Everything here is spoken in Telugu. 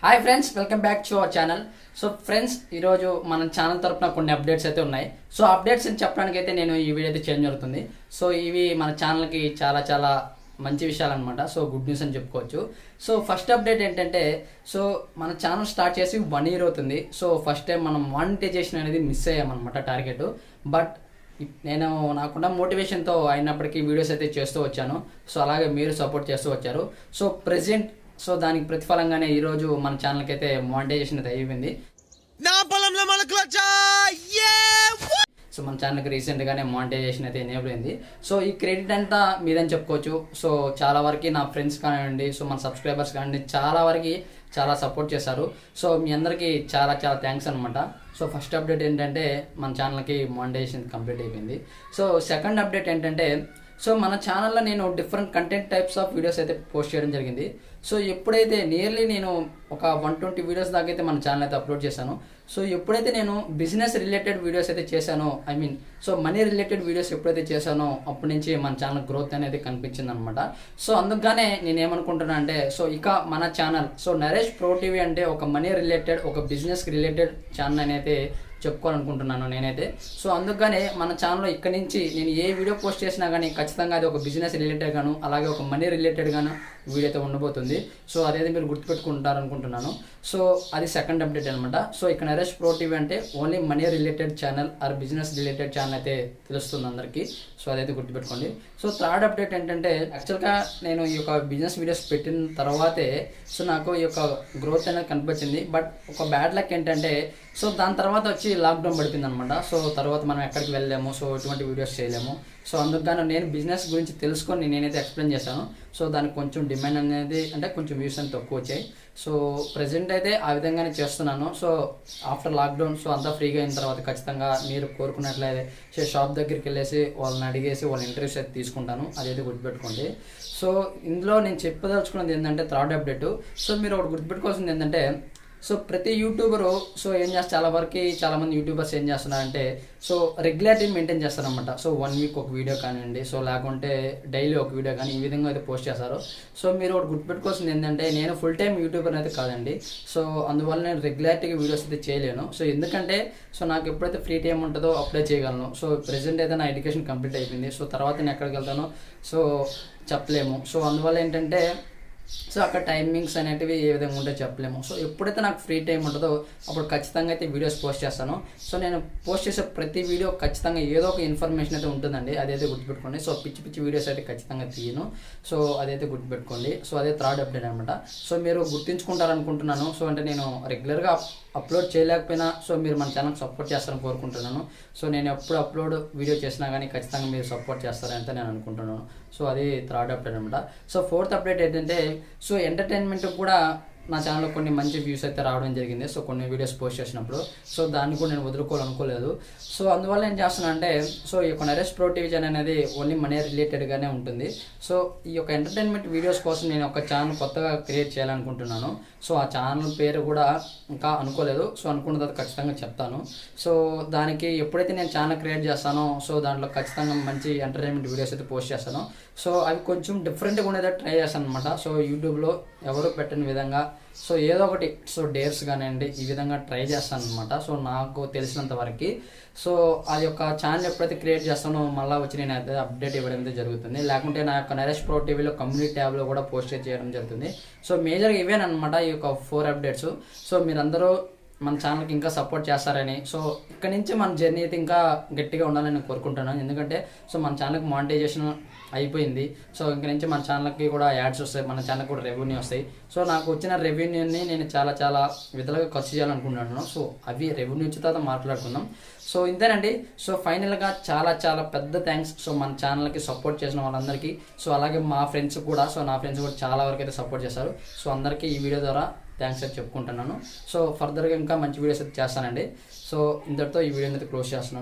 Hi friends, welcome back to our channel. So friends, ఈరోజు మన ఛానల్ తరపున కొన్ని అప్డేట్స్ అయితే ఉన్నాయి. సో అప్డేట్స్ అని చెప్పడానికి అయితే నేను ఈ వీడియో అయితే చేంజ్ జరుగుతుంది. సో ఇవి మన ఛానల్కి చాలా మంచి విషయాలు అనమాట. సో గుడ్ న్యూస్ అని చెప్పుకోవచ్చు. సో ఫస్ట్ అప్డేట్ ఏంటంటే, సో మన ఛానల్ స్టార్ట్ చేసి 1 year అవుతుంది. సో ఫస్ట్ టైం మనం మానిటైజేషన్ అనేది మిస్ అయ్యామన్నమాట టార్గెట్. బట్ నేను నాకున్న మోటివేషన్తో అయినప్పటికీ వీడియోస్ అయితే చేస్తూ వచ్చాను. సో అలాగే మీరు సపోర్ట్ చేస్తూ వచ్చారు. సో ప్రెజెంట్ దానికి ప్రతిఫలంగానే ఈరోజు మన ఛానల్కి అయితే మానిటైజేషన్ అయితే అయిపోయింది. సో మన ఛానల్కి రీసెంట్గానే మానిటైజేషన్ అయితే ఎనేబుల్ అయింది. సో ఈ క్రెడిట్ అంతా మీదని చెప్పుకోవచ్చు. సో చాలా వరకు నా ఫ్రెండ్స్ కానివ్వండి, సో మన సబ్స్క్రైబర్స్ కానివ్వండి, చాలా సపోర్ట్ చేశారు. సో మీ అందరికీ చాలా థ్యాంక్స్ అనమాట. సో ఫస్ట్ అప్డేట్ ఏంటంటే, మన ఛానల్కి మానిటైజేషన్ కంప్లీట్ అయిపోయింది. సో సెకండ్ అప్డేట్ ఏంటంటే, సో మన ఛానల్లో నేను different content types of videos అయితే పోస్ట్ చేయడం జరిగింది. సో ఎప్పుడైతే నియర్లీ నేను ఒక 120 వీడియోస్ దాకా అయితే మన ఛానల్ అయితే అప్లోడ్ చేశాను. సో ఎప్పుడైతే నేను బిజినెస్ రిలేటెడ్ వీడియోస్ అయితే చేశానో, సో మనీ రిలేటెడ్ వీడియోస్ ఎప్పుడైతే చేశానో అప్పటి నుంచి మన ఛానల్ గ్రోత్ అనేది కనిపించింది అనమాట. సో అందుకనే నేను ఏమనుకుంటున్నా అంటే, సో ఇక మన ఛానల్ నరేష్ ప్రో టీవీ అంటే ఒక మనీ రిలేటెడ్, ఒక బిజినెస్ రిలేటెడ్ ఛానల్ అనేది చెప్పుకోవాలనుకుంటున్నాను నేనైతే. సో అందుకనే మన ఛానల్లో ఇక్కడి నుంచి నేను ఏ వీడియో పోస్ట్ చేసినా కానీ ఖచ్చితంగా అది ఒక బిజినెస్ రిలేటెడ్ గాను, అలాగే ఒక మనీ రిలేటెడ్ గాను వీడియో అయితే ఉండబోతుంది. సో అదైతే మీరు గుర్తుపెట్టుకుంటారు అనుకుంటున్నాను. సో అది సెకండ్ అప్డేట్ అనమాట. సో ఇక్కడ నరేష్ ప్రో టీవీ అంటే only money related channel or business related channel అయితే తెలుస్తుంది అందరికీ. సో అదైతే గుర్తుపెట్టుకోండి. సో థర్డ్ అప్డేట్ ఏంటంటే, యాక్చువల్గా నేను ఈ యొక్క బిజినెస్ వీడియోస్ పెట్టిన తర్వాతే నాకు ఈ యొక్క గ్రోత్ అనేది కనిపించింది. బట్ ఒక బ్యాడ్ లక్ ఏంటంటే, సో దాని తర్వాత వచ్చి లాక్డౌన్ పడిపోయింది అనమాట. సో తర్వాత మనం ఎక్కడికి వెళ్ళలేము, సో ఎటువంటి వీడియోస్ చేయలేము. సో అందుకని నేను బిజినెస్ గురించి తెలుసుకొని నేనైతే ఎక్స్ప్లెయిన్ చేశాను. సో దానికి కొంచెం డిమాండ్ అనేది, అంటే కొంచెం వ్యూస్ అని తక్కువ వచ్చాయి. సో ప్రెజెంట్ అయితే ఆ విధంగానే చేస్తున్నాను. సో ఆఫ్టర్ లాక్డౌన్ అంతా ఫ్రీగా అయిన తర్వాత ఖచ్చితంగా మీరు కోరుకున్నట్లయితే షాప్ దగ్గరికి వెళ్ళేసి వాళ్ళని అడిగేసి వాళ్ళ ఇంటర్వ్యూస్ అయితే తీసుకుంటాను. అదైతే గుర్తుపెట్టుకోండి. సో ఇందులో నేను చెప్పదలుచుకున్నది ఏంటంటే, థర్డ్ అప్డేట్. సో మీరు ఒకటి గుర్తుపెట్టుకోవాల్సింది ఏంటంటే, సో ప్రతి యూట్యూబరు ఏం చేస్తారు, చాలా మంది యూట్యూబర్స్ ఏం చేస్తున్నారంటే, సో రెగ్యులారిటీ మెయింటైన్ చేస్తారనమాట. సో 1 week ఒక వీడియో కానివ్వండి, సో లేకుంటే డైలీ ఒక వీడియో కానీ, ఈ విధంగా అయితే పోస్ట్ చేస్తారు. సో మీరు ఒకటి గుర్తుపెట్టుకోవాల్సింది ఏంటంటే, నేను ఫుల్ టైం యూట్యూబర్ అయితే కాదండి. సో అందువల్ల నేను రెగ్యులారిటీగా వీడియోస్ అయితే చేయలేను. సో ఎందుకంటే, నాకు ఎప్పుడైతే ఫ్రీ టైం ఉంటుందో అప్లై చేయగలను. సో ప్రెసెంట్ అయితే నా ఎడ్యుకేషన్ కంప్లీట్ అయిపోయింది. సో తర్వాత నేను ఎక్కడికి వెళ్తానో చెప్పలేము. సో అందువల్ల ఏంటంటే, అక్కడ టైమింగ్స్ అనేటివి ఏ విధంగా ఉంటే చెప్పలేము. సో ఎప్పుడైతే నాకు ఫ్రీ టైం ఉంటుందో అప్పుడు ఖచ్చితంగా అయితే వీడియోస్ పోస్ట్ చేస్తాను. సో నేను పోస్ట్ చేసే ప్రతి వీడియో ఖచ్చితంగా ఏదో ఒక ఇన్ఫర్మేషన్ అయితే ఉంటుందండి. అదైతే గుర్తుపెట్టుకోండి. సో పిచ్చి వీడియోస్ అయితే ఖచ్చితంగా తీయను. సో అదైతే గుర్తుపెట్టుకోండి. సో అదే థర్డ్ అప్డేట్ అనమాట. సో మీరు గుర్తుంచుకుంటారనుకుంటున్నాను. సో అంటే నేను రెగ్యులర్గా అప్లోడ్ చేయలేకపోయినా మీరు మన ఛానల్ సపోర్ట్ చేస్తారని కోరుకుంటున్నాను. సో నేను ఎప్పుడు అప్లోడ్ వీడియో చేసినా కానీ ఖచ్చితంగా మీరు సపోర్ట్ చేస్తారని నేను అనుకుంటున్నాను. సో అది థర్డ్ అప్డేట్ అనమాట. సో ఫోర్త్ అప్డేట్ ఏంటంటే, సో ఎంటర్టైన్మెంట్ కూడా నా ఛానల్లో కొన్ని మంచి వ్యూస్ అయితే రావడం జరిగింది. సో కొన్ని వీడియోస్ పోస్ట్ చేసినప్పుడు దాన్ని కూడా నేను వదులుకోవాలనుకోలేదు. సో అందువల్ల ఏం చేస్తున్నా అంటే, ఈ యొక్క నరేష్ ప్రో టీవీ ఛానల్ అనేది ఓన్లీ మనీ రిలేటెడ్గానే ఉంటుంది. సో ఈ యొక్క ఎంటర్టైన్మెంట్ వీడియోస్ కోసం నేను ఒక ఛానల్ కొత్తగా క్రియేట్ చేయాలనుకుంటున్నాను. సో ఆ ఛానల్ పేరు కూడా ఇంకా అనుకోలేదు. సో అనుకున్న తర్వాత ఖచ్చితంగా చెప్తాను. సో దానికి ఎప్పుడైతే నేను ఛానల్ క్రియేట్ చేస్తానో దాంట్లో ఖచ్చితంగా మంచి ఎంటర్టైన్మెంట్ వీడియోస్ అయితే పోస్ట్ చేస్తాను. సో అవి కొంచెం డిఫరెంట్గా ఉండేది ట్రై చేస్తాను అనమాట. సో యూట్యూబ్లో ఎవరు పెట్టని విధంగా ఏదో ఒకటి డేర్స్ కానివ్వండి, ఈ విధంగా ట్రై చేస్తాను అనమాట. సో నాకు తెలిసినంత వరకు అది యొక్క ఛానల్ ఎప్పుడైతే క్రియేట్ చేస్తానో మళ్ళీ వచ్చి నేను అయితే అప్డేట్ ఇవ్వడం అయితే జరుగుతుంది. లేకుంటే నా యొక్క నరేష్ ప్రో టీవీలో కమ్యూనిటీ ట్యాబ్లో కూడా పోస్ట్ చేయడం జరుగుతుంది. సో మేజర్గా ఇవేనమాట ఈ యొక్క 4 అప్డేట్స్. సో మీరందరూ మన ఛానల్కి ఇంకా సపోర్ట్ చేస్తారని, ఇక్కడ నుంచి మన జర్నీ అయితే ఇంకా గట్టిగా ఉండాలని నేను కోరుకుంటున్నాను. ఎందుకంటే మన ఛానల్కి మానిటైజేషన్ అయిపోయింది. సో ఇంక నుంచి మన ఛానల్కి కూడా యాడ్స్ వస్తాయి, మన ఛానల్కి కూడా రెవెన్యూ వస్తాయి. సో నాకు వచ్చిన రెవెన్యూని నేను చాలా విధాలుగా ఖర్చు చేయాలనుకుంటున్నాను. సో అవి రెవెన్యూ వచ్చిన తర్వాత మాట్లాడుకుందాం. సో ఇంతేనండి. సో ఫైనల్గా చాలా పెద్ద థ్యాంక్స్ మన ఛానల్కి సపోర్ట్ చేసిన వాళ్ళందరికీ. సో అలాగే మా ఫ్రెండ్స్ కూడా, నా ఫ్రెండ్స్ కూడా చాలా వరకు అయితే సపోర్ట్ చేస్తారు. సో అందరికీ ఈ వీడియో ద్వారా థ్యాంక్స్ అయితే చెప్పుకుంటున్నాను. సో ఫర్దర్గా ఇంకా మంచి వీడియోస్ అయితే చేస్తానండి. సో ఇంతటితో ఈ వీడియోని అయితే క్లోజ్ చేస్తున్నాను.